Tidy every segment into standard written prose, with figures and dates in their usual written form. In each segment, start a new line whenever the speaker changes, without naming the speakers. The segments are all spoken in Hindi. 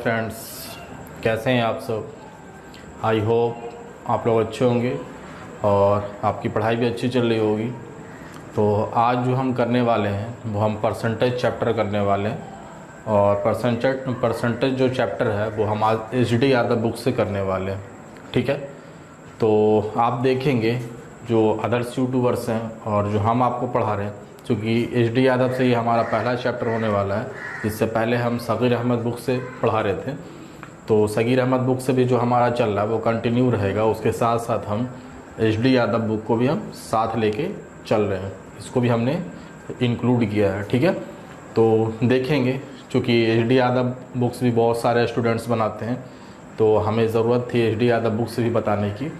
फ्रेंड्स, कैसे हैं आप सब। आई होप आप लोग अच्छे होंगे और आपकी पढ़ाई भी अच्छी चल रही होगी। तो आज जो हम करने वाले हैं वो हम परसेंटेज चैप्टर करने वाले हैं और परसेंटेज जो चैप्टर है वो हम आज HD यादव बुक से करने वाले हैं। ठीक है, तो आप देखेंगे जो अदर्स यूट्यूबर्स हैं और जो हम आपको पढ़ा रहे हैं, क्योंकि HD यादव से ही हमारा पहला चैप्टर होने वाला है। इससे पहले हम सगीर अहमद बुक से पढ़ा रहे थे, तो सगीर अहमद बुक से भी जो हमारा चल रहा है वो कंटिन्यू रहेगा। उसके साथ साथ हम HD यादव बुक को भी हम साथ लेके चल रहे हैं, इसको भी हमने इंक्लूड किया है। ठीक है, तो देखेंगे क्योंकि HD यादव बुक्स भी बहुत सारे स्टूडेंट्स बनाते हैं, तो हमें ज़रूरत थी HD यादव बुक से भी बताने की।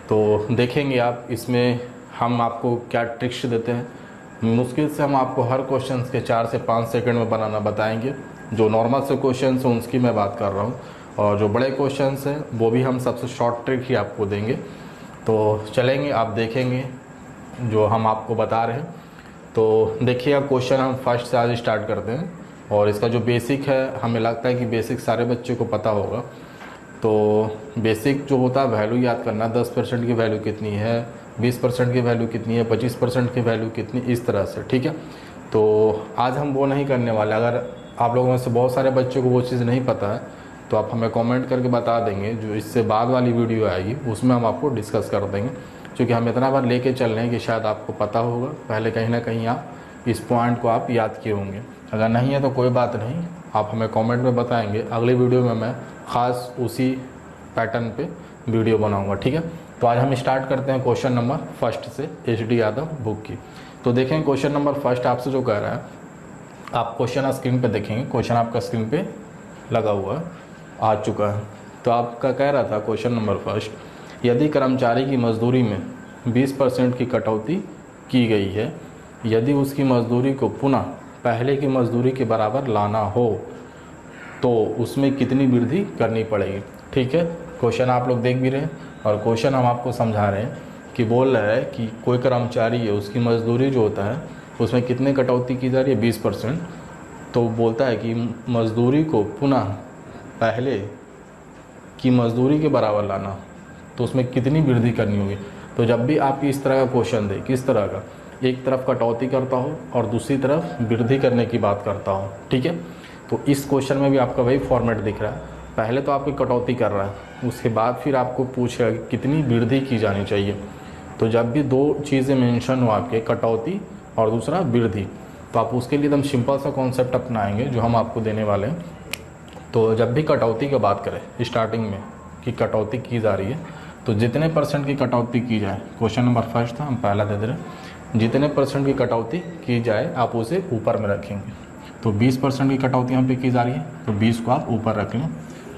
तो देखेंगे आप इसमें हम आपको क्या ट्रिक्स देते हैं। मुश्किल से हम आपको हर क्वेश्चन के 4 से 5 सेकंड में बनाना बताएंगे। जो नॉर्मल से क्वेश्चन हैं उसकी मैं बात कर रहा हूँ, और जो बड़े क्वेश्चन हैं वो भी हम सबसे शॉर्ट ट्रिक ही आपको देंगे। तो चलेंगे, आप देखेंगे जो हम आपको बता रहे हैं। तो देखिए, क्वेश्चन हम फर्स्ट से आज स्टार्ट करते हैं, और इसका जो बेसिक है हमें लगता है कि बेसिक सारे बच्चे को पता होगा। तो बेसिक जो होता है वैल्यू याद करना, 10% की वैल्यू कितनी है, 20% की वैल्यू कितनी है, 25% की वैल्यू कितनी, इस तरह से। ठीक है, तो आज हम वो नहीं करने वाले। अगर आप लोगों में से बहुत सारे बच्चों को वो चीज़ नहीं पता है तो आप हमें कमेंट करके बता देंगे। जो इससे बाद वाली वीडियो आएगी उसमें हम आपको डिस्कस कर देंगे, क्योंकि हम इतना बार लेके चल रहे हैं कि शायद आपको पता होगा पहले, कहीं ना कहीं आप इस पॉइंट को आप याद किए होंगे। अगर नहीं है तो कोई बात नहीं, आप हमें कमेंट में बताएंगे। अगली वीडियो में मैं ख़ास उसी पैटर्न पे वीडियो बनाऊंगा। ठीक है, तो आज हम स्टार्ट करते हैं क्वेश्चन नंबर फर्स्ट से HD यादव बुक की। तो देखें क्वेश्चन नंबर फर्स्ट आपसे जो कह रहा है, आप क्वेश्चन स्क्रीन पे देखेंगे। क्वेश्चन आपका स्क्रीन पे लगा हुआ है, आ चुका है। तो आपका कह रहा था क्वेश्चन नंबर फर्स्ट, यदि कर्मचारी की मजदूरी में 20% की कटौती की गई है, यदि उसकी मजदूरी को पुनः पहले की मजदूरी के बराबर लाना हो तो उसमें कितनी वृद्धि करनी पड़ेगी। ठीक है, क्वेश्चन आप लोग देख भी रहे हैं और क्वेश्चन हम आपको समझा रहे हैं कि बोल रहा है कि कोई कर्मचारी है, उसकी मजदूरी जो होता है उसमें कितने कटौती की जा रही है, 20%। तो बोलता है कि मजदूरी को पुनः पहले की मजदूरी के बराबर लाना, तो उसमें कितनी वृद्धि करनी होगी। तो जब भी आप इस तरह का क्वेश्चन दे, किस तरह का, एक तरफ कटौती करता हो और दूसरी तरफ वृद्धि करने की बात करता हो, ठीक है, तो इस क्वेश्चन में भी आपका वही फॉर्मेट दिख रहा है। पहले तो आपकी कटौती कर रहा है, उसके बाद फिर आपको पूछेगा कि कितनी वृद्धि की जानी चाहिए। तो जब भी दो चीज़ें मेंशन हो आपके, कटौती और दूसरा वृद्धि, तो आप उसके लिए एकदम सिंपल सा कॉन्सेप्ट अपनाएंगे जो हम आपको देने वाले हैं। तो जब भी कटौती की बात करें स्टार्टिंग में कि कटौती की जा रही है, तो जितने % की कटौती की जाए, क्वेश्चन नंबर फर्स्ट था, हम पहला दे दे रहे हैं, जितने % की कटौती की जाए आप उसे ऊपर में रखेंगे। तो 20% की कटौती यहाँ पे की जा रही है, तो 20 को आप ऊपर रख लें,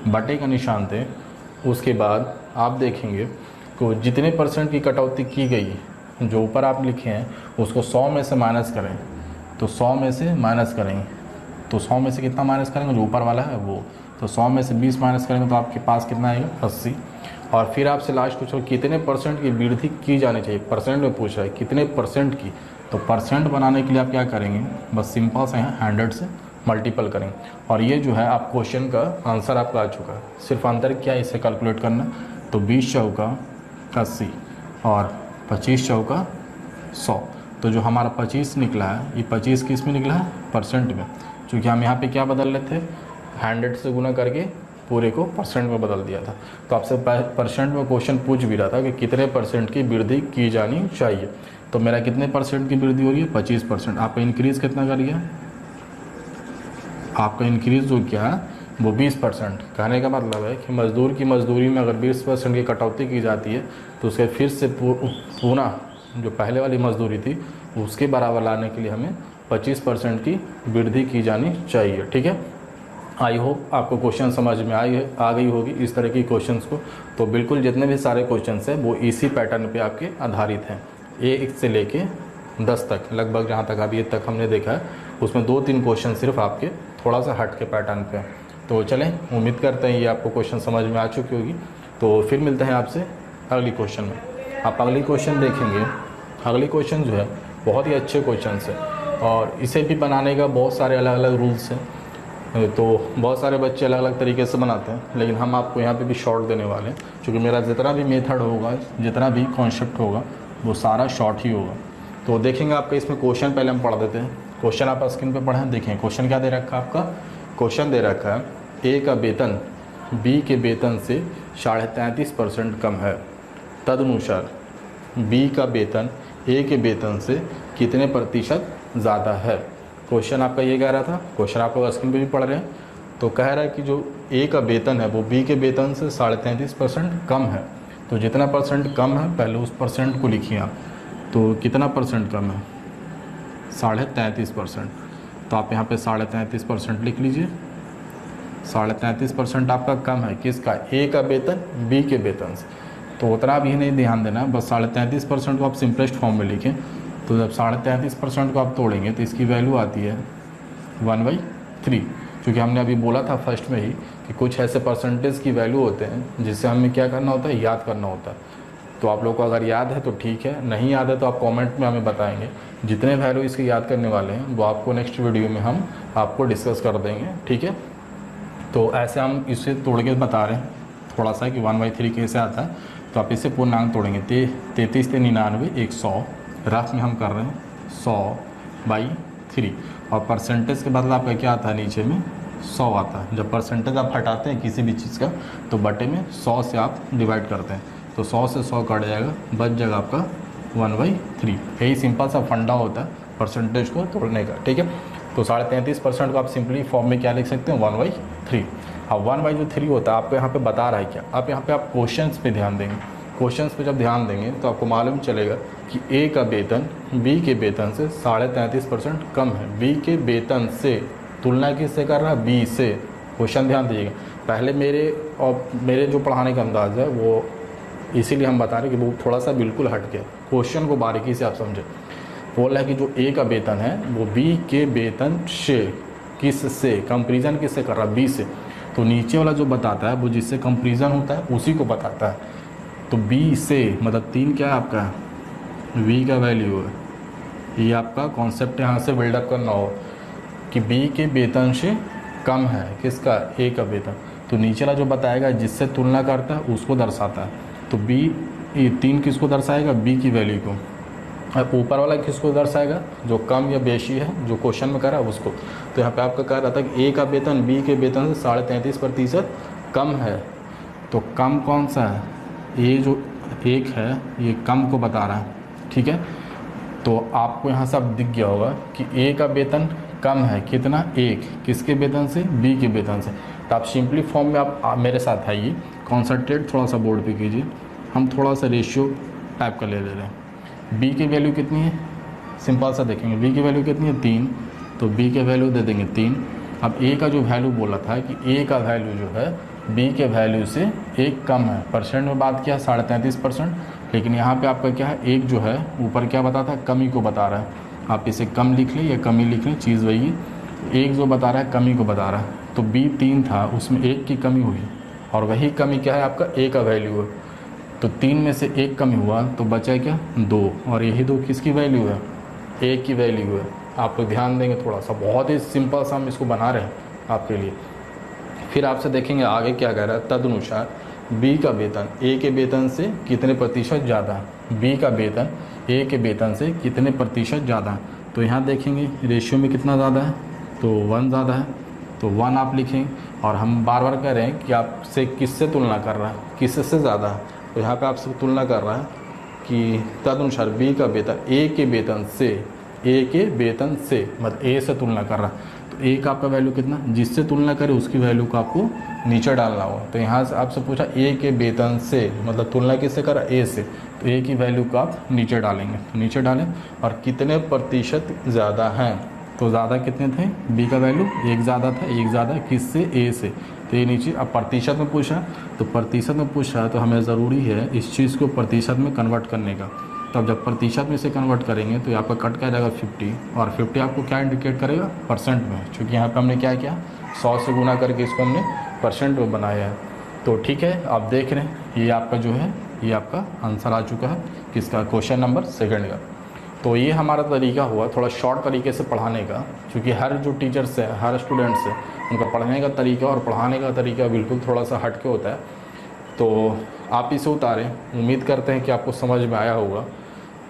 बटे का निशान दें। उसके बाद आप देखेंगे तो जितने % की कटौती की गई है, जो ऊपर आप लिखे हैं उसको 100 में से माइनस करें। तो 100 में से माइनस करेंगे, तो 100 में से कितना माइनस करेंगे, जो ऊपर वाला है वो। तो 100 में से 20 माइनस करेंगे तो आपके पास कितना आएगा, 80। और फिर आपसे लास्ट पूछो कितने % की वृद्धि की जानी चाहिए, परसेंट में पूछ रहा है कितने % की। तो परसेंट बनाने के लिए आप क्या करेंगे, बस सिंपल से यहाँ 100 से मल्टीपल करेंगे, और ये जो है आप क्वेश्चन का आंसर आपका आ चुका है। सिर्फ अंतर क्या है, इसे कैलकुलेट करना। तो 20 चौका 80 और 25 चौका 100। तो जो हमारा 25 निकला है, ये 25 किस में निकला है, परसेंट में, क्योंकि हम यहाँ पे क्या बदल रहे थे, 100 से गुना करके पूरे को परसेंट में बदल दिया था। तो आपसे परसेंट में क्वेश्चन पूछ भी रहा था कि कितने % की वृद्धि की जानी चाहिए। तो मेरा कितने % की वृद्धि हो रही है, 25%। आपका इंक्रीज़ कितना कर लिया, आपका इंक्रीज़ जो क्या है वो 20%। कहने का मतलब है कि मज़दूर की मजदूरी में अगर 20% की कटौती की जाती है तो उसके फिर से पुनः जो पहले वाली मजदूरी थी उसके बराबर लाने के लिए हमें 25% की वृद्धि की जानी चाहिए। ठीक है, आई होप आपको क्वेश्चन समझ में आ गई होगी इस तरह की क्वेश्चंस को। तो बिल्कुल जितने भी सारे क्वेश्चंस हैं वो इसी पैटर्न पे आपके आधारित हैं, 1 से लेके 10 तक लगभग, जहाँ तक अभी तक हमने देखा है उसमें 2-3 क्वेश्चन सिर्फ आपके थोड़ा सा हट के पैटर्न पे। तो चलें, उम्मीद करते हैं ये आपको क्वेश्चन समझ में आ चुकी होगी। तो फिर मिलते हैं आपसे अगली क्वेश्चन में। आप अगली क्वेश्चन देखेंगे, अगली क्वेश्चन जो है बहुत ही अच्छे क्वेश्चन है और इसे भी बनाने का बहुत सारे अलग अलग रूल्स हैं। तो बहुत सारे बच्चे अलग अलग तरीके से बनाते हैं, लेकिन हम आपको यहाँ पे भी शॉर्ट देने वाले हैं, क्योंकि मेरा जितना भी मेथड होगा, जितना भी कॉन्सेप्ट होगा, वो सारा शॉर्ट ही होगा। तो देखेंगे आपका इसमें क्वेश्चन पहले हम पढ़ देते हैं। क्वेश्चन आप स्क्रीन पे पढ़ें, देखें क्वेश्चन क्या दे रखा है आपका। क्वेश्चन दे रखा है ए का वेतन बी के वेतन से 33.5% कम है, तदनुसार बी का वेतन ए के वेतन से कितने प्रतिशत ज़्यादा है। क्वेश्चन आपका ये कह रहा था, क्वेश्चन आप लोग स्क्रीन पे भी पढ़ रहे हैं। तो कह रहा है कि जो ए का वेतन है वो बी के वेतन से 33.5% कम है। तो जितना परसेंट कम है पहले उस परसेंट को लिखिए आप। तो कितना परसेंट कम है, 33.5%। तो आप यहाँ पे 33.5% लिख लीजिए। 33.5% आपका कम है किसका, ए का वेतन बी के वेतन से। तो उतना भी नहीं ध्यान देना, बस 33.5% को आप सिंपलेस्ट फॉर्म में लिखें। तो जब 33.5% को आप तोड़ेंगे तो इसकी वैल्यू आती है 1/3, क्योंकि हमने अभी बोला था फर्स्ट में ही कि कुछ ऐसे परसेंटेज की वैल्यू होते हैं जिससे हमें क्या करना होता है, याद करना होता है। तो आप लोग को अगर याद है तो ठीक है, नहीं याद है तो आप कमेंट में हमें बताएंगे। जितने वैल्यू इसके याद करने वाले हैं वो आपको नेक्स्ट वीडियो में हम आपको डिस्कस कर देंगे, ठीक है। तो ऐसे हम इसे तोड़ के बता रहे हैं थोड़ा सा कि 1/3 कैसे आता है। तो आप इसे पूर्णांक तोड़ेंगे, 33 से 99 100, रफ में हम कर रहे हैं 100/3। और परसेंटेज के बदला आपका क्या आता है, नीचे में 100 आता है। जब परसेंटेज आप हटाते हैं किसी भी चीज़ का तो बटे में 100 से आप डिवाइड करते हैं। तो 100 से 100 कट जाएगा, बच जाएगा आपका 1/3। यही सिंपल सा फंडा होता है परसेंटेज को तोड़ने का, ठीक है। तो 33.5% को आप सिंपली फॉर्म में क्या लिख सकते हैं, 1/3। अब 1/3 होता है, आपको यहाँ पे बता रहा है क्या। आप यहाँ पे आप क्वेश्चंस पे ध्यान देंगे। क्वेश्चंस पे जब ध्यान देंगे तो आपको मालूम चलेगा कि ए का वेतन बी के वेतन से 33.5% कम है। बी के वेतन से तुलना किससे कर रहा है, बी से। क्वेश्चन ध्यान दीजिएगा, पहले मेरे जो पढ़ाने का अंदाज़ है वो इसीलिए हम बता रहे हैं कि वो थोड़ा सा बिल्कुल हट के क्वेश्चन को बारीकी से आप समझें। बोल रहा है कि जो ए का वेतन है वो बी के वेतन से, किससे कंपेरिजन किससे कर रहा है, बी से। तो नीचे वाला जो बताता है वो जिससे कंपेरिजन होता है उसी को बताता है। तो बी से मतलब 3 क्या है आपका, वी का वैल्यू है। ये आपका कॉन्सेप्ट यहाँ से बिल्डअप करना हो कि बी के वेतन से कम है किसका, ए का वेतन। तो नीचे वाला जो बताएगा जिससे तुलना करता है उसको दर्शाता है। तो बी, ये 3 किसको दर्शाएगा, बी की वैल्यू को। अब ऊपर वाला किसको दर्शाएगा, जो कम या बेशी है, जो क्वेश्चन में करा उसको। तो यहाँ पे आपका कह रहा था कि ए का वेतन बी के वेतन से 33.5% कम है। तो कम कौन सा है, ये जो एक है ये कम को बता रहा है, ठीक है। तो आपको यहाँ सब दिख गया होगा कि ए का वेतन कम है कितना, 1, किसके वेतन से, बी के वेतन से। तो आप सिंपली फॉर्म में आप मेरे साथ आइए, कॉन्सनट्रेट थोड़ा सा बोर्ड पे कीजिए। हम थोड़ा सा रेशियो टाइप का ले रहे हैं। बी की वैल्यू कितनी है, सिंपल सा देखेंगे, बी की वैल्यू कितनी है 3, तो बी के वैल्यू दे देंगे 3। अब ए का जो वैल्यू बोला था कि ए का वैल्यू जो है बी के वैल्यू से 1 कम है। परसेंट में बात किया 33.5%, लेकिन यहाँ पे आपका क्या है, एक जो है ऊपर क्या बताता है, कमी को बता रहा है। आप इसे कम लिख लें या कमी लिख लें, चीज़ वही है। एक जो बता रहा है कमी को बता रहा है। तो बी 3 था, उसमें 1 की कमी हुई, और वही कमी क्या है आपका, ए का वैल्यू है। तो 3 में से 1 कमी हुआ तो बचा क्या, 2, और यही 2 किसकी वैल्यू है, ए की वैल्यू है। आप लोग ध्यान देंगे थोड़ा सा, बहुत ही सिंपल सा हम इसको बना रहे हैं आपके लिए। फिर आपसे देखेंगे आगे क्या कह रहा है, तदनुसार बी का वेतन ए के वेतन से कितने प्रतिशत ज़्यादा है। बी का वेतन ए के वेतन से कितने प्रतिशत ज़्यादा है। तो यहाँ देखेंगे रेशियो में कितना ज़्यादा है, तो 1 ज़्यादा है। तो 1 आप लिखें, और हम बार बार कह रहे हैं कि आपसे किससे तुलना कर रहा है, किससे ज़्यादा है। तो यहाँ पे आपसे तुलना कर रहा है कि तदनुसार बी का वेतन ए के वेतन से, ए के वेतन से मतलब ए से तुलना कर रहा है। तो ए का आपका वैल्यू कितना, जिससे तुलना करे उसकी वैल्यू को आपको नीचे डालना होगा। तो यहाँ से आपसे पूछा ए के वेतन से मतलब तुलना किससे करा, ए से। तो ए की वैल्यू को आप नीचे डालेंगे, तो नीचे डालें, और कितने प्रतिशत ज़्यादा हैं। तो ज़्यादा कितने थे, बी का वैल्यू 1 ज़्यादा था, 1 ज़्यादा किससे, ए से। तो ये नीचे अब प्रतिशत में पूछा, तो प्रतिशत में पूछा तो हमें ज़रूरी है इस चीज़ को प्रतिशत में कन्वर्ट करने का। तो अब जब प्रतिशत में से कन्वर्ट करेंगे तो आपका कट क्या जाएगा 50, और 50 आपको क्या इंडिकेट करेगा, परसेंट में, क्योंकि यहाँ पे हमने क्या किया 100 से गुना करके इसको हमने परसेंट में बनाया है। तो ठीक है, आप देख रहे हैं ये आपका जो है ये आपका आंसर आ चुका है किसका, क्वेश्चन नंबर 2 का। तो ये हमारा तरीका हुआ थोड़ा शॉर्ट तरीके से पढ़ाने का, क्योंकि हर जो टीचर्स है, हर स्टूडेंट्स है, उनका पढ़ने का तरीका और पढ़ाने का तरीका बिल्कुल थोड़ा सा हट के होता है। तो आप इसे उतारें, उम्मीद करते हैं कि आपको समझ में आया होगा।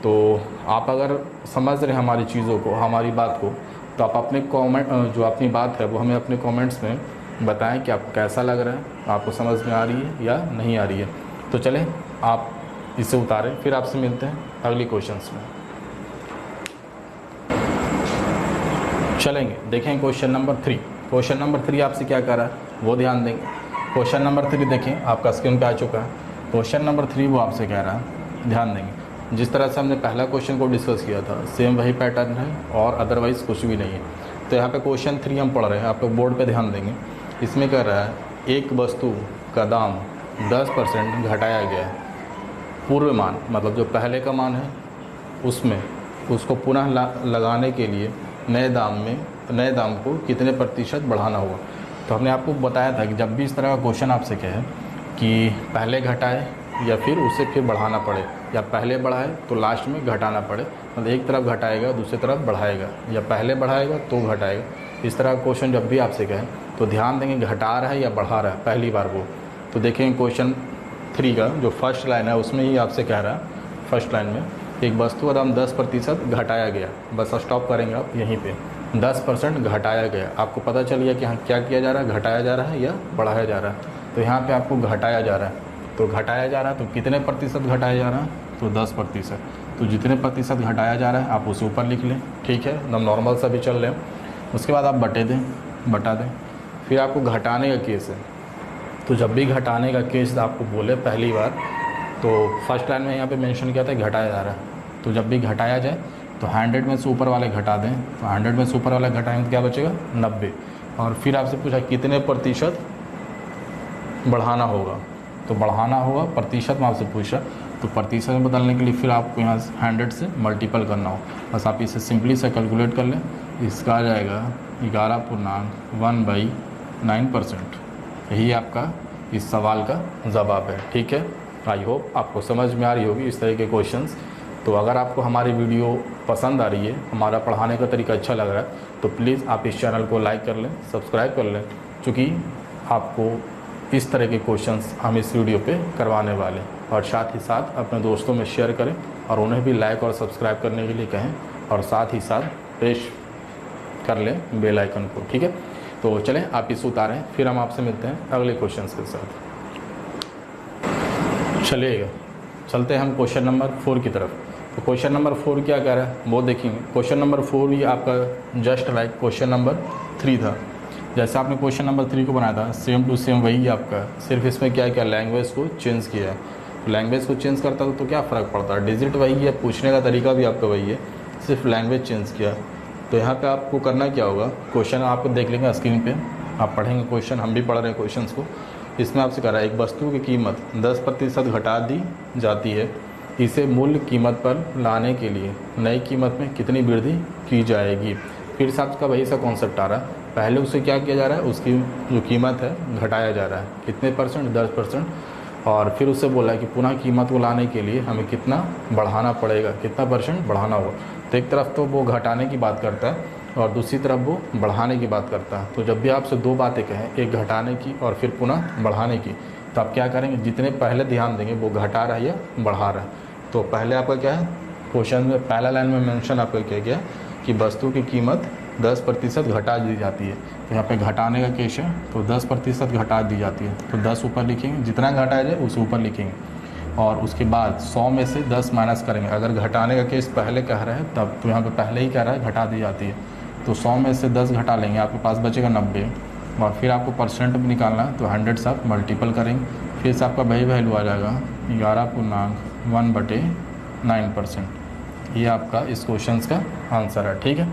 तो आप अगर समझ रहे हैं हमारी चीज़ों को, हमारी बात को, तो आप अपने कमेंट, जो अपनी बात है वो हमें अपने कमेंट्स में बताएं कि आपको कैसा लग रहा है, आपको समझ में आ रही है या नहीं आ रही है। तो चलें आप इसे उतारें, फिर आपसे मिलते हैं अगली क्वेश्चंस में। चलेंगे, देखें क्वेश्चन नंबर 3। क्वेश्चन नंबर 3 आपसे क्या कर रहा है वो ध्यान देंगे। क्वेश्चन नंबर 3 देखें, आपका स्क्रीन पे आ चुका है। क्वेश्चन नंबर 3 वो आपसे कह रहा है, ध्यान देंगे। जिस तरह से हमने पहला क्वेश्चन को डिस्कस किया था, सेम वही पैटर्न है और अदरवाइज़ कुछ भी नहीं है। तो यहाँ पे क्वेश्चन 3 हम पढ़ रहे हैं, आप लोग बोर्ड पे ध्यान देंगे। इसमें कह रहा है एक वस्तु का दाम 10% घटाया गया है। पूर्व मान, मतलब जो पहले का मान है उसमें उसको पुनः लगाने के लिए नए दाम को कितने प्रतिशत बढ़ाना होगा। तो हमने आपको बताया था कि जब भी इस तरह का क्वेश्चन आपसे कहे कि पहले घटाए या फिर उसे फिर बढ़ाना पड़े, या पहले बढ़ाए तो लास्ट में घटाना पड़े, मतलब एक तरफ घटाएगा दूसरी तरफ बढ़ाएगा, या पहले बढ़ाएगा तो घटाएगा, इस तरह का क्वेश्चन जब भी आपसे कहे तो ध्यान देंगे घटा रहा है या बढ़ा रहा है पहली बार वो। तो देखेंगे क्वेश्चन 3 का जो फर्स्ट लाइन है उसमें ही आपसे कह रहा है, फर्स्ट लाइन में एक वस्तु का दाम 10% घटाया गया। बस स्टॉप करेंगे आप यहीं पे, 10% घटाया गया। आपको पता चल गया कि हाँ क्या किया जा रहा है, घटाया जा रहा है या बढ़ाया जा रहा है। तो यहाँ पे आपको घटाया जा रहा है, तो घटाया जा रहा है तो कितने प्रतिशत घटाया जा रहा है, तो 10%। तो जितने प्रतिशत घटाया जा रहा है आप उसे ऊपर लिख लें, ठीक है, एकदम नॉर्मल सा भी चल रहे हैं। उसके बाद आप बटा दें। फिर आपको घटाने का केस है, तो जब भी घटाने का केस आपको बोले पहली बार, तो फर्स्ट लाइन में यहाँ पे मेंशन किया था घटाया जा रहा है। तो जब भी घटाया जाए तो 100 में से ऊपर वाले घटा दें, तो 100 में से ऊपर वाला घटाएंगे तो क्या बचेगा 90। और फिर आपसे पूछा कितने प्रतिशत बढ़ाना होगा, तो बढ़ाना होगा प्रतिशत में आपसे पूछा, तो प्रतिशत में बदलने के लिए फिर आपको यहाँ 100 से मल्टीपल करना हो। बस आप इसे सिंपली से कैलकुलेट कर लें, इसका आ जाएगा 11.1/9%। यही आपका इस सवाल का जवाब है, ठीक है। आई होप आपको समझ में आ रही होगी इस तरह के क्वेश्चंस। तो अगर आपको हमारी वीडियो पसंद आ रही है, हमारा पढ़ाने का तरीका अच्छा लग रहा है, तो प्लीज़ आप इस चैनल को लाइक कर लें, सब्सक्राइब कर लें, क्योंकि आपको इस तरह के क्वेश्चंस हम इस वीडियो पे करवाने वाले हैं। और साथ ही साथ अपने दोस्तों में शेयर करें और उन्हें भी लाइक और सब्सक्राइब करने के लिए कहें, और साथ ही साथ प्रेस कर लें बेल आइकन को, ठीक है। तो चलें आप इसे उतारें, फिर हम आपसे मिलते हैं अगले क्वेश्चंस के साथ। चलिएगा, चलते हैं हम क्वेश्चन नंबर 4 की तरफ। तो क्वेश्चन नंबर 4 क्या कह रहा है वो देखेंगे। क्वेश्चन नंबर 4 ये आपका जस्ट लाइक क्वेश्चन नंबर 3 था। जैसे आपने क्वेश्चन नंबर 3 को बनाया था, सेम टू सेम वही आपका, सिर्फ इसमें क्या क्या लैंग्वेज को चेंज किया है। लैंग्वेज को चेंज करता तो क्या फ़र्क पड़ता है, डिजिट वही है, पूछने का तरीका भी आपका वही है, सिर्फ लैंग्वेज चेंज किया। तो यहाँ पे आपको करना क्या होगा, क्वेश्चन आपको देख लेंगे स्क्रीन पे, आप पढ़ेंगे क्वेश्चन, हम भी पढ़ रहे हैं क्वेश्चंस को। इसमें आपसे कह रहा है एक वस्तु की कीमत 10% घटा दी जाती है, इसे मूल्य कीमत पर लाने के लिए नई कीमत में कितनी वृद्धि की जाएगी। फिर से आपका वही सा कॉन्सेप्ट आ रहा है, पहले उसे क्या किया जा रहा है, उसकी जो कीमत है घटाया जा रहा है, कितने परसेंट, 10%। और फिर उससे बोला है कि पुनः कीमत को लाने के लिए हमें कितना बढ़ाना पड़ेगा, कितना परसेंट बढ़ाना होगा। तो एक तरफ तो वो घटाने की बात करता है और दूसरी तरफ वो बढ़ाने की बात करता है। तो जब भी आपसे दो बातें कहें, एक घटाने की और फिर पुनः बढ़ाने की, तो आप क्या करेंगे, जितने पहले ध्यान देंगे वो घटा रहा है या बढ़ा रहा है। तो पहले आपका क्या है, क्वेश्चन में पहला लाइन में मेंशन आपका क्या गया कि वस्तु की कीमत 10% घटा दी जाती है। तो यहाँ पे घटाने का केस है, तो 10% घटा दी जाती है, तो 10 ऊपर लिखेंगे, जितना घटाया जाए उसे ऊपर लिखेंगे। और उसके बाद 100 में से 10 माइनस करेंगे। अगर घटाने का केस पहले कह रहा है तब, तो यहाँ पे पहले ही कह रहा है घटा दी जाती है, तो 100 में से 10 घटा लेंगे, आपके पास बचेगा 90। और फिर आपको परसेंट भी निकालना है, तो 100 से आप मल्टीपल करेंगे, फिर से आपका वही वैल्यू आ जाएगा 11.1/9%। ये आपका इस क्वेश्चन का आंसर है, ठीक है।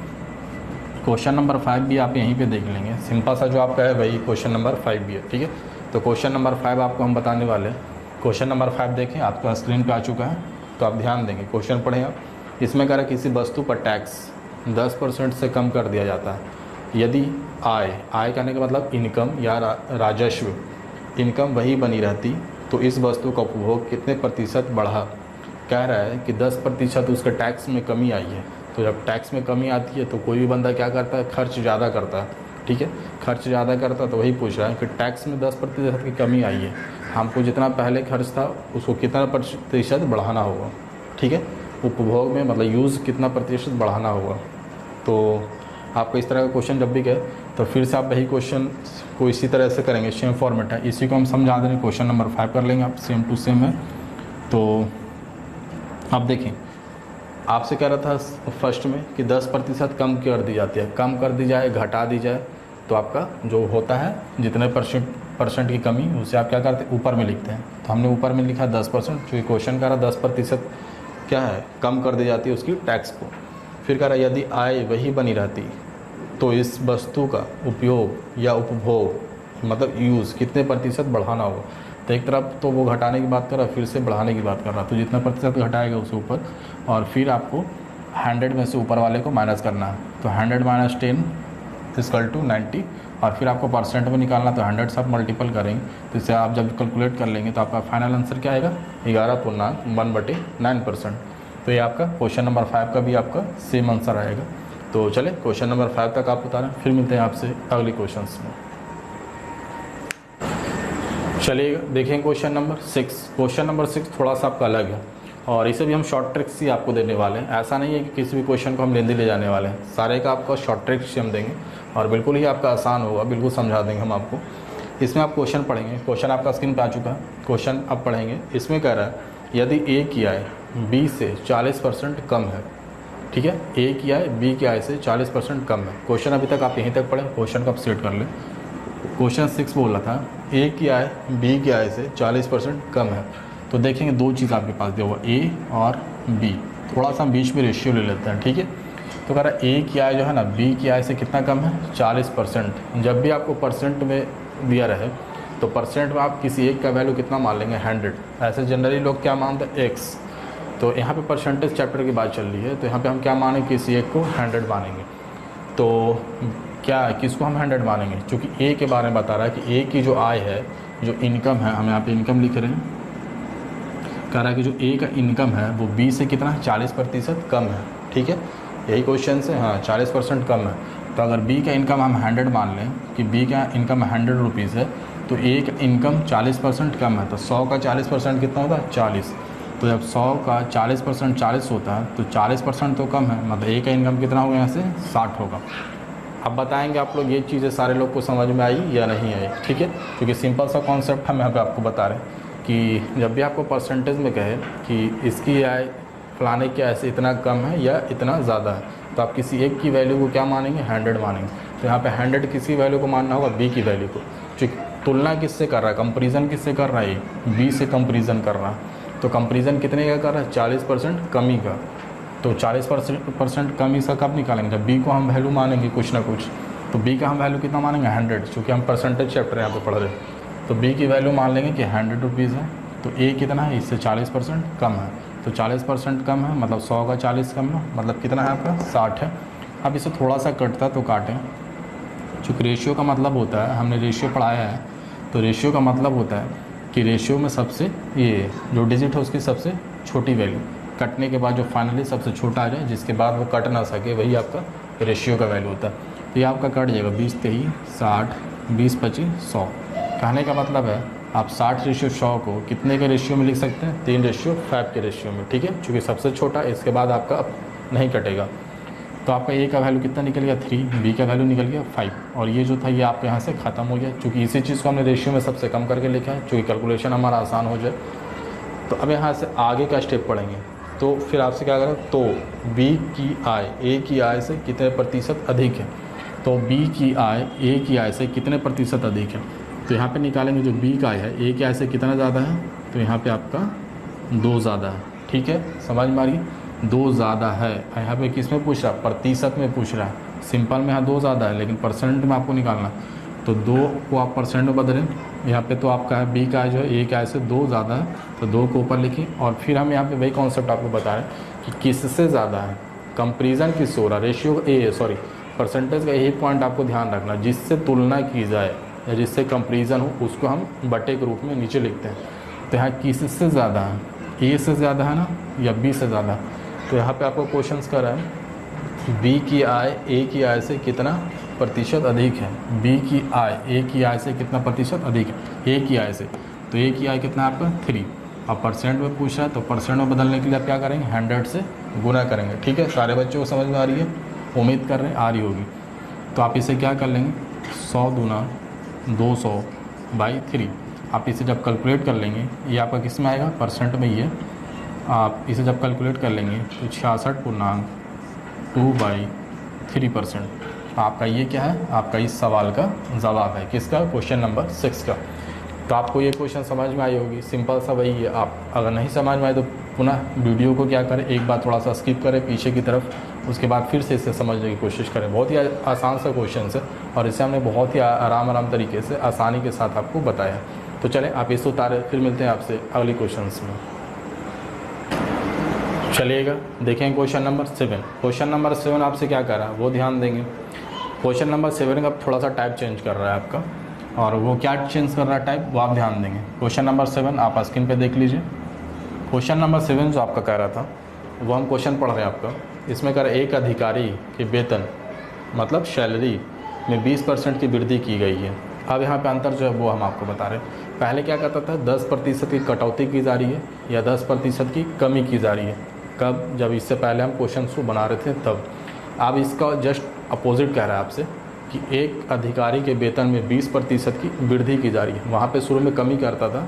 क्वेश्चन नंबर 5 भी आप यहीं पे देख लेंगे, सिंपल सा जो आपका है वही क्वेश्चन नंबर 5 भी है, ठीक है। तो क्वेश्चन नंबर 5 आपको हम बताने वाले हैं। क्वेश्चन नंबर 5 देखें, आपका स्क्रीन पे आ चुका है, तो आप ध्यान देंगे, क्वेश्चन पढ़ें आप। इसमें कह रहा है किसी वस्तु पर टैक्स 10% से कम कर दिया जाता है यदि आय कहने का मतलब इनकम या राजस्व, इनकम वही बनी रहती, तो इस वस्तु का उपभोग कितने प्रतिशत बढ़ा। कह रहा है कि 10% उसके टैक्स में कमी आई है। तो जब टैक्स में कमी आती है तो कोई भी बंदा क्या करता है, खर्च ज़्यादा करता है, ठीक है, खर्च ज़्यादा करता है। तो वही पूछ रहा है कि टैक्स में 10% की कमी आई है, हमको जितना पहले खर्च था उसको कितना प्रतिशत बढ़ाना होगा, ठीक है, उपभोग में मतलब यूज़ कितना प्रतिशत बढ़ाना होगा। तो आपको इस तरह का क्वेश्चन जब भी कहे तो फिर से आप वही क्वेश्चन को इसी तरह से करेंगे, सेम फॉर्मेट है, इसी को हम समझा देंगे। क्वेश्चन नंबर 5 कर लेंगे आप, सेम टू सेम है। तो आप देखें, आपसे कह रहा था फर्स्ट में कि 10% कम कर दी जाती है, कम कर दी जाए, घटा दी जाए, तो आपका जो होता है जितने परसेंट की कमी उसे आप क्या करते हैं, ऊपर में लिखते हैं। तो हमने ऊपर में लिखा 10%, क्योंकि क्वेश्चन कह रहा 10% क्या है, कम कर दी जाती है उसकी टैक्स को। फिर कह रहा यदि आय वही बनी रहती तो इस वस्तु का उपयोग या उपभोग मतलब यूज़ कितने प्रतिशत बढ़ाना होगा। तो एक तरफ तो वो घटाने की बात कर रहा, फिर से बढ़ाने की बात कर रहा। तो जितना प्रतिशत घटाएगा उसके ऊपर, और फिर आपको 100 में से ऊपर वाले को माइनस करना है। तो 100 - 10 = 90, और फिर आपको परसेंट में निकालना। तो 100 से आप मल्टीपल करेंगे, तो इससे आप जब कैलकुलेट कर लेंगे तो आपका फाइनल आंसर क्या आएगा, 11.1/9%। तो ये आपका क्वेश्चन नंबर 5 का भी आपका सेम आंसर आएगा। तो चले क्वेश्चन नंबर 5 तक आप बता रहे हैं, फिर मिलते हैं आपसे अगले क्वेश्चंस में। चलिए देखें क्वेश्चन नंबर 6। क्वेश्चन नंबर 6 थोड़ा सा आपका अलग है, और इसे भी हम शॉर्ट ट्रिक्स ही आपको देने वाले हैं। ऐसा नहीं है कि किसी भी क्वेश्चन को हम लेंदी ले जाने वाले हैं, सारे का आपको शॉर्ट ट्रिक्स हम देंगे और बिल्कुल ही आपका आसान होगा, बिल्कुल समझा देंगे हम आपको। इसमें आप क्वेश्चन पढ़ेंगे, क्वेश्चन आपका स्क्रीन पर आ चुका है, क्वेश्चन आप पढ़ेंगे। इसमें कह रहा है यदि ए की आय बी से 40% कम है, ठीक है, ए की आय बी की आय से 40% कम है। क्वेश्चन अभी तक आप यहीं तक पढ़ें, क्वेश्चन को आप सेट कर लें। क्वेश्चन 6 बोल रहा था ए की आय बी की आय से 40% कम है। तो देखेंगे दो चीज़ आपके पास दिया हुआ, ए और बी। थोड़ा सा हम बीच में रेशियो ले लेते हैं, ठीक है। तो कह रहा है ए की आय जो है ना बी की आय से कितना कम है, 40%। जब भी आपको परसेंट में दिया रहे तो परसेंट में आप किसी एक का वैल्यू कितना मान लेंगे, 100। ऐसे जनरली लोग क्या मानते हैं, एक्स। तो यहाँ पे परसेंटेज चैप्टर की बात चल रही है, तो यहाँ पे हम क्या मानेंगे, किसी एक को 100 मानेंगे। तो क्या किसको हम 100 मानेंगे, क्योंकि ए के बारे में बता रहा है कि ए की जो आय है, जो इनकम है, हम यहाँ पे इनकम लिख रहे हैं, कह रहा है कि जो ए का इनकम है वो बी से कितना 40% कम है, ठीक है, यही क्वेश्चन से, हाँ 40% कम है। तो अगर बी का इनकम हम 100 मान लें कि बी का इनकम 100 रुपीज़ है, तो ए का इनकम 40% कम है, तो 100 का 40% कितना होता है, 40। तो जब 100 का 40% 40 होता है तो 40% तो कम है, मतलब ए का इनकम कितना होगा, यहाँ से 60 होगा। अब बताएंगे आप लोग ये चीज़ें सारे लोग को समझ में आई या नहीं आई, ठीक है, क्योंकि सिंपल सा कॉन्सेप्ट हम यहाँ पे आपको बता रहे हैं कि जब भी आपको परसेंटेज में कहे कि इसकी आय फलाने की आय से इतना कम है या इतना ज़्यादा है, तो आप किसी एक की वैल्यू को क्या मानेंगे, 100 मानेंगे। तो यहाँ पे 100 किसी वैल्यू को मानना होगा, बी की वैल्यू को। तुलना किससे कर रहा है, कंपेरिजन किससे कर रहा है, बी से कंपेरिजन कर रहा है। तो कंपेरिजन कितने का कर रहा है, 40% कमी का। तो 40% कमी से कब निकालेंगे, जब बी को हम वैल्यू मानेंगे कुछ ना कुछ। तो बी का हम वैल्यू कितना मानेंगे, 100, क्योंकि हम परसेंटेज चैप्टर यहाँ पे पढ़ रहे हैं। तो बी की वैल्यू मान लेंगे कि 100 रुपीज़ है। तो ए कितना है, इससे 40% कम है। तो 40% कम है मतलब 100 का 40 कम है, मतलब कितना है आपका, 60 है। अब इसे थोड़ा सा कटता तो काटें, चूँकि रेशियो का मतलब होता है, हमने रेशियो पढ़ाया है, तो रेशियो का मतलब होता है कि रेशियो में सबसे ये जो डिजिट है उसकी सबसे छोटी वैल्यू कटने के बाद जो फाइनली सबसे छोटा आ जाए, जिसके बाद वो कट ना सके, वही आपका रेशियो का वैल्यू होता है। तो ये आपका कट जाएगा 20 23 60 20 25 100। कहने का मतलब है आप 60:100 को कितने के रेशियो में लिख सकते हैं, 3:5 के रेशियो में, ठीक है, चूँकि सबसे छोटा इसके बाद आपका अब नहीं कटेगा। तो आपका ए का वैल्यू कितना निकल गया, 3, बी का वैल्यू निकल गया 5, और ये जो था ये आपके यहाँ से ख़त्म हो गया, क्योंकि इसी चीज़ को हमने रेशियो में सबसे कम करके लिखा है, क्योंकि कैलकुलेशन हमारा आसान हो जाए। तो अब यहाँ से आगे का स्टेप पढ़ेंगे। तो फिर आपसे क्या करें, तो बी की आय ए की आय से कितने प्रतिशत अधिक है, तो बी की आय ए की आय से कितने प्रतिशत अधिक है। तो यहाँ पे निकालेंगे जो बी का आय है ए की आय से कितना ज़्यादा है, तो यहाँ पे आपका 2 ज़्यादा है, ठीक है, समझ में आ रही, 2 ज़्यादा है। यहाँ पे किस में पूछ रहा है, प्रतिशत में पूछ रहा है। सिंपल में यहाँ 2 ज़्यादा है, लेकिन परसेंट में आपको निकालना है, तो 2 को आप परसेंट में बदलें। यहाँ पे तो आपका है बी का जो है ए का से 2 ज़्यादा है, तो 2 को ऊपर लिखिए। और फिर हम यहाँ पे वही कॉन्सेप्ट आपको बता रहे हैं कि किससे ज़्यादा है, कंपेरिजन किससे हो रहा है, रेशियो परसेंटेज का यही पॉइंट आपको ध्यान रखना, जिससे तुलना की जाए या जिससे कंपेरिजन हो उसको हम बटे के रूप में नीचे लिखते हैं। तो यहाँ किससे ज़्यादा है, ए से ज़्यादा है ना या बी से ज़्यादा। तो यहाँ पे आपको क्वेश्चंस कर रहा है बी की आय ए की आय से कितना प्रतिशत अधिक है। बी की आय ए की आय से कितना प्रतिशत अधिक है ए की आय से। तो ए की आय कितना है आपका 3। अब परसेंट में पूछ रहा है तो परसेंट में बदलने के लिए आप क्या करेंगे 100 से गुना करेंगे। ठीक है, सारे बच्चों को समझ में आ रही है, उम्मीद कर रहे हैं आ रही होगी। तो आप इसे क्या कर लेंगे 100 दूना 200/3। आप इसे जब कैलकुलेट कर लेंगे ये आपका किस में आएगा परसेंट में ही है। आप इसे जब कैलकुलेट कर लेंगे तो 66.2/3%। आपका ये क्या है, आपका इस सवाल का जवाब है किसका, क्वेश्चन नंबर 6 का। तो आपको ये क्वेश्चन समझ में आई होगी, सिंपल सा वही है। आप अगर नहीं समझ में आए तो पुनः वीडियो को क्या करें एक बार थोड़ा सा स्किप करें पीछे की तरफ, उसके बाद फिर से इसे समझने की कोशिश करें। बहुत ही आसान सा क्वेश्चन है और इसे हमने बहुत ही आराम तरीके से आसानी के साथ आपको बताया। तो चलें आप इसे उतारें, फिर मिलते हैं आपसे अगले क्वेश्चन में। चलिएगा देखें क्वेश्चन नंबर 7। क्वेश्चन नंबर 7 आपसे क्या कर रहा है वो ध्यान देंगे। क्वेश्चन नंबर 7 का थोड़ा सा टाइप चेंज कर रहा है आपका, और वो क्या चेंज कर रहा है टाइप वो आप ध्यान देंगे। क्वेश्चन नंबर 7 आप स्क्रीन पे देख लीजिए। क्वेश्चन नंबर 7 जो आपका कह रहा था वो हम क्वेश्चन पढ़ रहे हैं आपका। इसमें कह रहा है एक अधिकारी के वेतन मतलब सैलरी में 20% की वृद्धि की गई है। अब यहाँ पे अंतर जो है वो हम आपको बता रहे हैं। पहले क्या कहता था 10% की कटौती की जा रही है या 10% की कमी की जा रही है। कब, जब इससे पहले हम क्वेश्चन को बना रहे थे तब। अब इसका जस्ट अपोजिट कह रहा है आपसे कि एक अधिकारी के वेतन में 20% की वृद्धि की जा रही है। वहाँ पे शुरू में कमी करता था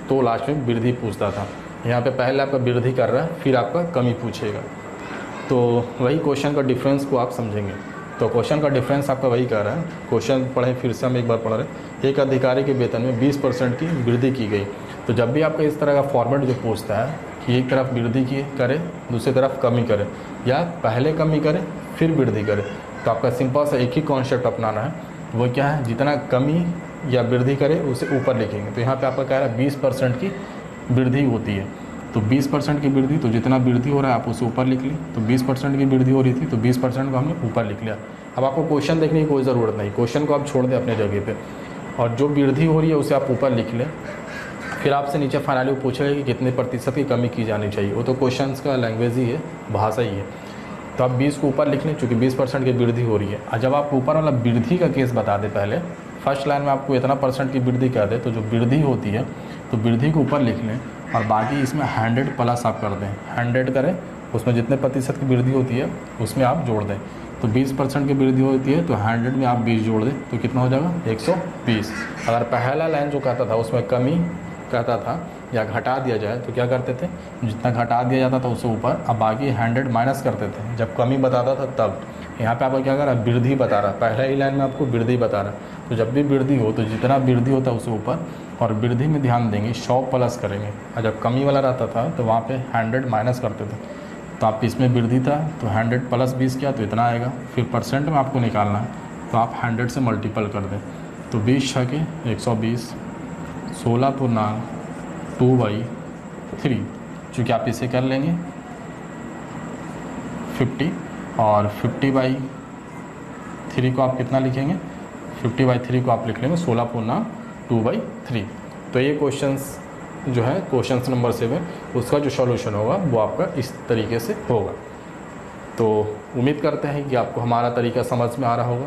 तो लास्ट में वृद्धि पूछता था। यहाँ पे पहले आपका वृद्धि कर रहा है फिर आपका कमी पूछेगा। तो वही क्वेश्चन का डिफरेंस को आप समझेंगे। तो क्वेश्चन का डिफरेंस आपका वही कह रहा है। क्वेश्चन पढ़ें फिर से हम एक बार पढ़ रहे हैं। एक अधिकारी के वेतन में 20% की वृद्धि की गई। तो जब भी आपका इस तरह का फॉर्मेट जो पूछता है कि एक तरफ वृद्धि की करे दूसरी तरफ कमी करे या पहले कमी करे फिर वृद्धि करे, तो आपका सिंपल सा एक ही कॉन्सेप्ट अपनाना है। वो क्या है, जितना कमी या वृद्धि करे उसे ऊपर लिखेंगे। तो यहाँ पे आपका कह रहा है 20% की वृद्धि होती है। तो 20% की वृद्धि, तो जितना वृद्धि हो रहा है आप उसे ऊपर लिख ली। तो 20% की वृद्धि हो रही थी तो 20% को हमने ऊपर लिख लिया। अब आपको क्वेश्चन देखने की कोई ज़रूरत नहीं, क्वेश्चन को आप छोड़ दें अपने जगह पे और जो वृद्धि हो रही है उसे आप ऊपर लिख लें। फिर आपसे नीचे फाइनली वो पूछेगा कि कितने प्रतिशत की कमी की जानी चाहिए। वो तो क्वेश्चन का लैंग्वेज ही है, भाषा ही है। तो आप 20 को ऊपर लिख लें चूँकि 20% की वृद्धि हो रही है। और जब आप ऊपर वाला वृद्धि का केस बता दें, पहले फर्स्ट लाइन में आपको इतना % की वृद्धि कह दे तो जो वृद्धि होती है तो वृद्धि को ऊपर लिख लें और बाकी इसमें 100 प्लस आप कर दें। 100 करें, उसमें जितने प्रतिशत की वृद्धि होती है उसमें आप जोड़ दें। तो 20% की वृद्धि होती है तो 100 में आप 20 जोड़ दें तो कितना हो जाएगा 120। अगर पहला लाइन जो कहता था उसमें कमी कहता था या घटा दिया जाए तो क्या करते थे, जितना घटा दिया जाता था उससे ऊपर, अब बाकी 100 माइनस करते थे। जब कमी बताता था तब। यहाँ पे आपको क्या कर रहा है, वृद्धि बता रहा है। पहले ही लाइन में आपको वृद्धि बता रहा है। तो जब भी वृद्धि हो तो जितना वृद्धि होता है उससे ऊपर, और वृद्धि में ध्यान देंगे 100 प्लस करेंगे। और जब कमी वाला रहता था तो वहाँ पे 100 माइनस करते थे। तो आप इसमें वृद्धि था तो 100 प्लस 20 किया तो इतना आएगा। फिर परसेंट में आपको निकालना है तो आप 100 से मल्टीपल कर दें। तो 20 छः के 120, 16/2/3। चूँकि आप इसे कर लेंगे 50 और 50/3 को आप कितना लिखेंगे, 50/3 को आप लिख लेंगे 16/2/3। तो ये क्वेश्चंस जो है क्वेश्चन नंबर 7 उसका जो सॉल्यूशन होगा वो आपका इस तरीके से होगा। तो उम्मीद करते हैं कि आपको हमारा तरीका समझ में आ रहा होगा।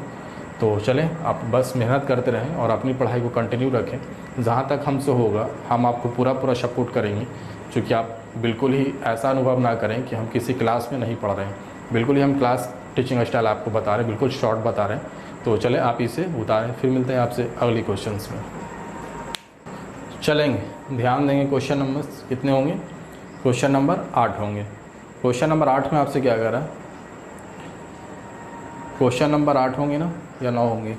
तो चलें आप बस मेहनत करते रहें और अपनी पढ़ाई को कंटिन्यू रखें। जहाँ तक हमसे होगा हम आपको पूरा सपोर्ट करेंगे, क्योंकि आप बिल्कुल ही ऐसा अनुभव ना करें कि हम किसी क्लास में नहीं पढ़ रहे हैं। बिल्कुल ही हम क्लास टीचिंग स्टाइल आपको बता रहे हैं, बिल्कुल शॉर्ट बता रहे हैं। तो चलें आप इसे उतारें, फिर मिलते हैं आपसे अगली क्वेश्चंस में। चलेंगे, ध्यान देंगे। क्वेश्चन नंबर कितने होंगे, क्वेश्चन नंबर 8 होंगे। क्वेश्चन नंबर 8 में आपसे क्या कर रहा है, क्वेश्चन नंबर 8 होंगे ना या 9 होंगे,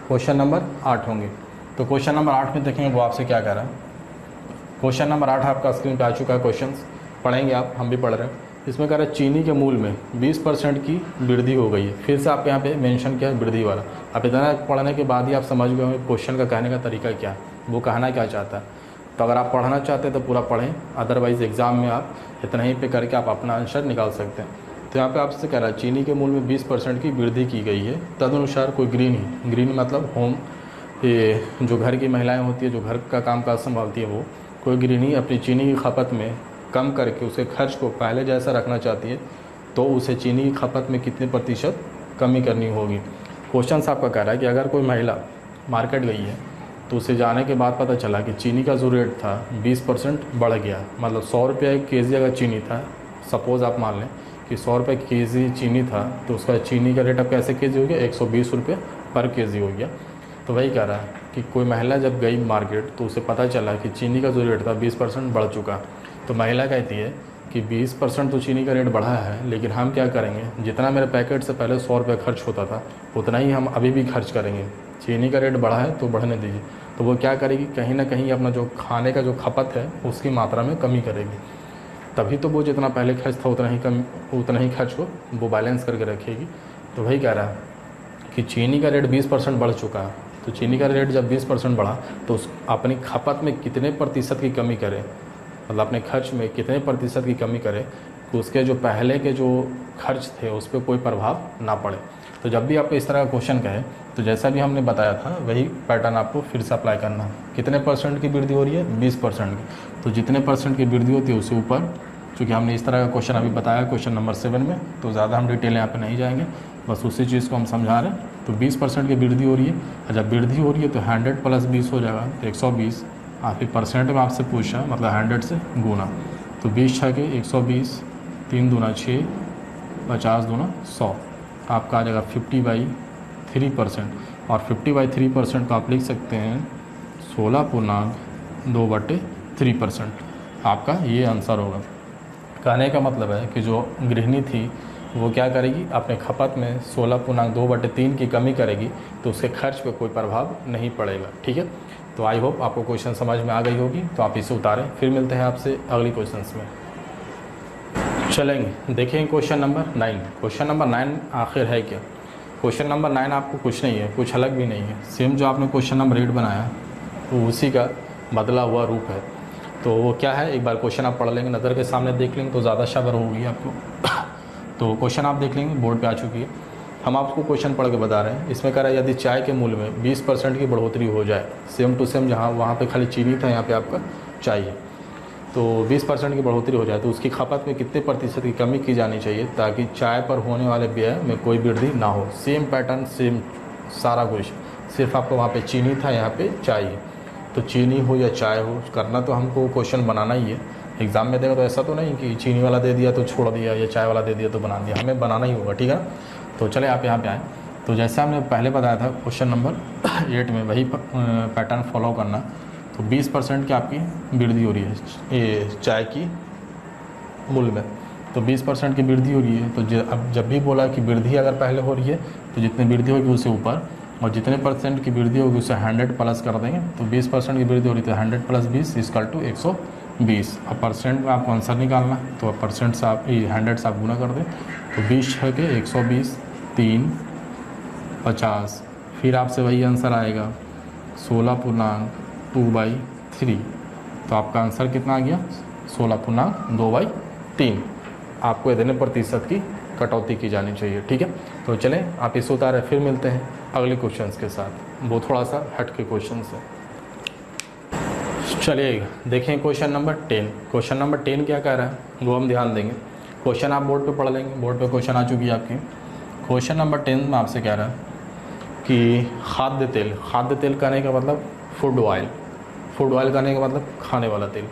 क्वेश्चन नंबर 8 होंगे। तो क्वेश्चन नंबर 8 में देखेंगे वो आपसे क्या कह रहा है। क्वेश्चन नंबर 8 आपका स्क्रीन पे आ चुका है। क्वेश्चन पढ़ेंगे आप, हम भी पढ़ रहे हैं। इसमें कह रहा है चीनी के मूल में 20% की वृद्धि हो गई है। फिर से आप यहाँ पे मेंशन किया है वृद्धि वाला। आप इतना पढ़ने के बाद ही आप समझ गए होंगे क्वेश्चन का कहने का तरीका क्या है, वो कहना क्या चाहता है। तो अगर आप पढ़ना चाहते हैं तो पूरा पढ़ें, अदरवाइज़ एग्ज़ाम में आप इतना ही पे करके आप अपना आंसर निकाल सकते हैं। तो यहाँ पे आपसे कह रहा है चीनी के मूल में 20% की वृद्धि की गई है, तदनुसार कोई ग्रीन मतलब होम ये जो घर की महिलाएं होती है, जो घर का काम काज संभालती है, वो कोई गृहिणी अपनी चीनी की खपत में कम करके उसके खर्च को पहले जैसा रखना चाहती है, तो उसे चीनी की खपत में कितने प्रतिशत कमी करनी होगी। क्वेश्चन आपका कह रहा है कि अगर कोई महिला मार्केट गई है तो उसे जाने के बाद पता चला कि चीनी का जो रेट था 20% बढ़ गया, मतलब 100 रुपये केजी अगर चीनी था, सपोज़ आप मान लें कि 100 रुपये केजी चीनी था, तो उसका चीनी का रेट अब कैसे केजी हो गया, 120 रुपये पर केजी हो गया। तो वही कह रहा है कि कोई महिला जब गई मार्केट तो उसे पता चला कि चीनी का जो रेट था 20% बढ़ चुका। तो महिला कहती है कि 20% तो चीनी का रेट बढ़ा है, लेकिन हम क्या करेंगे, जितना मेरे पैकेट से पहले 100 रुपये खर्च होता था उतना ही हम अभी भी खर्च करेंगे। चीनी का रेट बढ़ा है तो बढ़ने दीजिए। तो वो क्या करेगी, कहीं ना कहीं अपना जो खाने का जो खपत है उसकी मात्रा में कमी करेगी, तभी तो वो जितना पहले खर्च था उतना ही खर्च को वो बैलेंस करके रखेगी। तो वही कह रहा है कि चीनी का रेट 20% बढ़ चुका है, तो चीनी का रेट जब 20% बढ़ा तो उस अपनी खपत में कितने प्रतिशत की कमी करे, मतलब अपने खर्च में कितने प्रतिशत की कमी करे तो उसके जो पहले के जो खर्च थे उस पर कोई प्रभाव ना पड़े। तो जब भी आपको इस तरह का क्वेश्चन कहे तो जैसा भी हमने बताया था वही पैटर्न आपको फिर से अप्लाई करना है। कितने परसेंट की वृद्धि हो रही है, 20% की, तो जितने परसेंट की वृद्धि होती है उससे ऊपर, चूँकि हमने इस तरह का क्वेश्चन अभी बताया क्वेश्चन नंबर 7 में, तो ज़्यादा हम डिटेल यहाँ पे नहीं जाएंगे, बस उसी चीज़ को हम समझा रहे हैं। तो 20% की वृद्धि हो रही है, और जब वृद्धि हो रही है तो 100 प्लस 20 हो जाएगा, तो 120। आप ही परसेंट में आपसे पूछा, मतलब 100 से गुना, तो 20 छः के 120, 3 दूना 6, 50 दूना 100, आपका आ जाएगा 50/3%। और 50/3% को आप लिख सकते हैं 16.2/3%, आपका ये आंसर होगा। कहने का मतलब है कि जो गृहिणी थी वो क्या करेगी, अपने खपत में 16.2/3 की कमी करेगी, तो उसके खर्च पे कोई प्रभाव नहीं पड़ेगा। ठीक है, तो आई होप आपको क्वेश्चन समझ में आ गई होगी, तो आप इसे उतारें। फिर मिलते हैं आपसे अगली क्वेश्चंस में। चलेंगे देखें क्वेश्चन नंबर 9। क्वेश्चन नंबर 9 आखिर है क्या। क्वेश्चन नंबर 9 आपको कुछ नहीं है, कुछ अलग भी नहीं है, सेम जो आपने क्वेश्चन नंबर 8 बनाया तो उसी का बदला हुआ रूप है। तो वो क्या है, एक बार क्वेश्चन आप पढ़ लेंगे, नज़र के सामने देख लेंगे तो ज़्यादा शबर होगी आपको। तो क्वेश्चन आप देख लेंगे, बोर्ड पे आ चुकी है। हम आपको क्वेश्चन पढ़ के बता रहे हैं। इसमें कह रहा है यदि चाय के मूल्य में 20% की बढ़ोतरी हो जाए, सेम टू सेम जहाँ वहाँ पे खाली चीनी था यहाँ पे आपका चाय है, तो 20% की बढ़ोतरी हो जाए तो उसकी खपत में कितने प्रतिशत की कमी की जानी चाहिए ताकि चाय पर होने वाले व्यय में कोई वृद्धि ना हो। सेम पैटर्न, सेम सारा कुछ, सिर्फ आपको वहाँ पे चीनी था, यहाँ पे चाय है। तो चीनी हो या चाय हो, करना तो हमको क्वेश्चन बनाना ही है। एग्ज़ाम में देगा तो ऐसा तो नहीं कि चीनी वाला दे दिया तो छोड़ दिया, या चाय वाला दे दिया तो बना दिया, हमें बनाना ही होगा। ठीक है, तो चले आप यहाँ पे आएँ। तो जैसे हमने पहले बताया था क्वेश्चन नंबर 8 में वही पैटर्न फॉलो करना। तो 20% की आपकी वृद्धि हो रही है ये चाय की मूल्य में, तो 20% की वृद्धि हो रही है। तो अब जब भी बोला कि वृद्धि अगर पहले हो रही है तो जितनी वृद्धि होगी उससे ऊपर, और जितने परसेंट की वृद्धि होगी उससे 100 प्लस कर देंगे। तो 20% की वृद्धि हो रही है तो 100 प्लस 20 = 120। अब परसेंट में आपको आंसर निकालना है, तो परसेंट से आप 100 से आप गुना कर दें, तो 20 छः के 120, 3 50, फिर आपसे वही आंसर आएगा 16.2/3। तो आपका आंसर कितना आ गया, 16.2/3। आपको इतने प्रतिशत की कटौती की जानी चाहिए। ठीक है, तो चलें आप इसे उतारें, फिर मिलते हैं अगले क्वेश्चंस के साथ। वो थोड़ा सा हट के क्वेश्चन है। चलिए देखें क्वेश्चन नंबर 10। क्वेश्चन नंबर 10 क्या कह रहा है वो हम ध्यान देंगे। क्वेश्चन आप बोर्ड पे पढ़ लेंगे, बोर्ड पे क्वेश्चन आ चुकी है आपकी। क्वेश्चन नंबर 10 में आपसे कह रहा है कि खाद्य तेल, खाद्य तेल कहने का मतलब फूड ऑयल, फूड ऑयल कहने का मतलब खाने वाला तेल,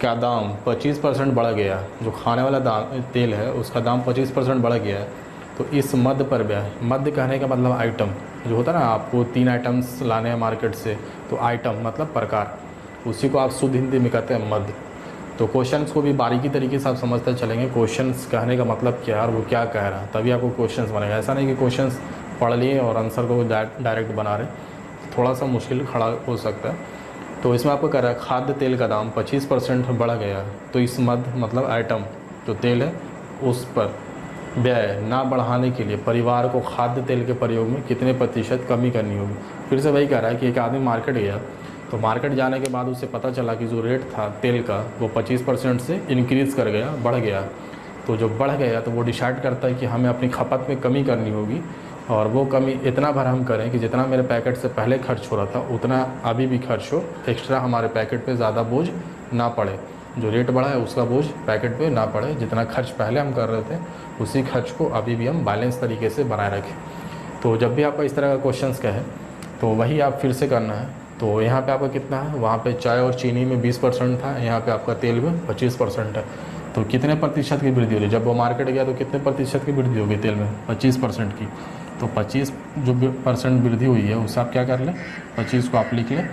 क्या दाम 25% बढ़ गया। जो खाने वाला दाम तेल है उसका दाम 25% बढ़ गया है। तो इस मद पर व्यय, मद कहने का मतलब आइटम, जो होता है ना, आपको 3 आइटम्स लाने हैं मार्केट से, तो आइटम मतलब प्रकार, उसी को आप शुद्ध हिंदी में कहते हैं मद। तो क्वेश्चंस को भी बारीकी तरीके से आप समझते चलेंगे, क्वेश्चंस कहने का मतलब क्या है और वो क्या कह रहा है, तभी आपको क्वेश्चंस बनेगा। ऐसा नहीं कि क्वेश्चंस पढ़ लिए और आंसर को डायरेक्ट बना रहे, थोड़ा सा मुश्किल खड़ा हो सकता है। तो इसमें आपको कह रहा है खाद्य तेल का दाम 25% बढ़ गया, तो इस मद मतलब आइटम जो तेल है उस पर व्यय ना बढ़ाने के लिए परिवार को खाद्य तेल के प्रयोग में कितने प्रतिशत कमी करनी होगी। फिर से वही कह रहा है कि एक आदमी मार्केट गया, तो मार्केट जाने के बाद उसे पता चला कि जो रेट था तेल का वो 25% से इंक्रीज़ कर गया, बढ़ गया। तो जो बढ़ गया तो वो डिसाइड करता है कि हमें अपनी खपत में कमी करनी होगी, और वो कमी इतना भर हम करें कि जितना मेरे पैकेट से पहले खर्च हो रहा था उतना अभी भी खर्च हो, एक्स्ट्रा हमारे पैकेट पे ज़्यादा बोझ ना पड़े। जो रेट बढ़ा है उसका बोझ पैकेट पे ना पड़े, जितना खर्च पहले हम कर रहे थे उसी खर्च को अभी भी हम बैलेंस तरीके से बनाए रखें। तो जब भी आपका इस तरह का क्वेश्चंस कहे तो वही आप फिर से करना है। तो यहाँ पे आपका कितना है, वहाँ पे चाय और चीनी में 20% था, यहाँ पे आपका तेल में 25% है। तो कितने प्रतिशत की वृद्धि हो रही है? जब वो मार्केट गया तो कितने प्रतिशत की वृद्धि होगी तेल में? 25% की। तो 25 जो % वृद्धि हुई है उससे आप क्या कर लें, 25 को आप लिख लें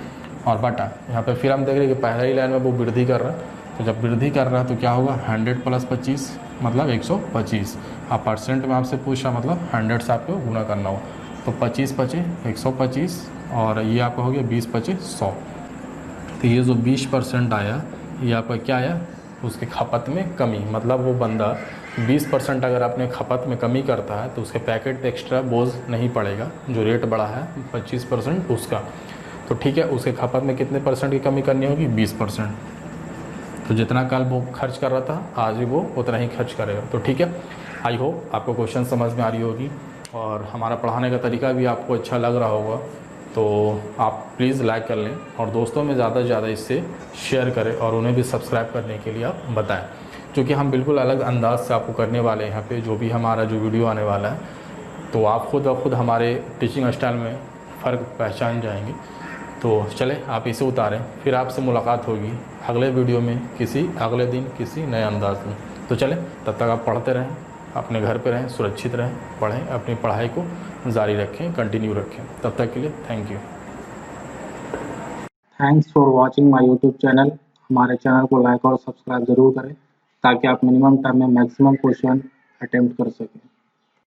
और बटा। यहाँ पे फिर हम देख रहे हैं कि पहले ही लाइन में वो वृद्धि कर रहा है, तो जब वृद्धि कर रहा है तो क्या होगा, 100 + 25 मतलब 125। आप परसेंट में आपसे पूछा मतलब 100 से आपको गुना करना हो, तो 25 × 25 125 और ये आपका हो गया 20 × 25 100। तो ये जो 20% आया ये आपका क्या आया, उसके खपत में कमी। मतलब वो बंदा 20% अगर अपने खपत में कमी करता है तो उसके पैकेट पे एक्स्ट्रा बोझ नहीं पड़ेगा। जो रेट बढ़ा है 25% उसका, तो ठीक है, उसके खपत में कितने % की कमी करनी होगी, 20%। तो जितना कल वो खर्च कर रहा था आज भी वो उतना ही खर्च करेगा। तो ठीक है, आई होप आपको क्वेश्चन समझ में आ रही होगी और हमारा पढ़ाने का तरीका भी आपको अच्छा लग रहा होगा। तो आप प्लीज़ लाइक कर लें और दोस्तों में ज़्यादा से ज़्यादा इससे शेयर करें और उन्हें भी सब्सक्राइब करने के लिए आप बताएं, क्योंकि हम बिल्कुल अलग अंदाज से आपको करने वाले हैं यहाँ पे जो भी हमारा जो वीडियो आने वाला है। तो आप खुद ब खुद हमारे टीचिंग स्टाइल में फ़र्क पहचान जाएंगे। तो चले आप इसे उतारें, फिर आपसे मुलाकात होगी अगले वीडियो में किसी अगले दिन किसी नए अंदाज में। तो चले, तब तक आप पढ़ते रहें, अपने घर पे रहें, सुरक्षित रहें, पढ़ें, अपनी पढ़ाई को जारी रखें, कंटिन्यू रखें। तब तक के लिए thank you.
Thanks for watching my YouTube channel. हमारे चैनल को लाइक और सब्सक्राइब ज़रूर करें ताकि आप मिनिमम टाइम में मैक्सिमम क्वेश्चन अटेम्प्ट कर सकें।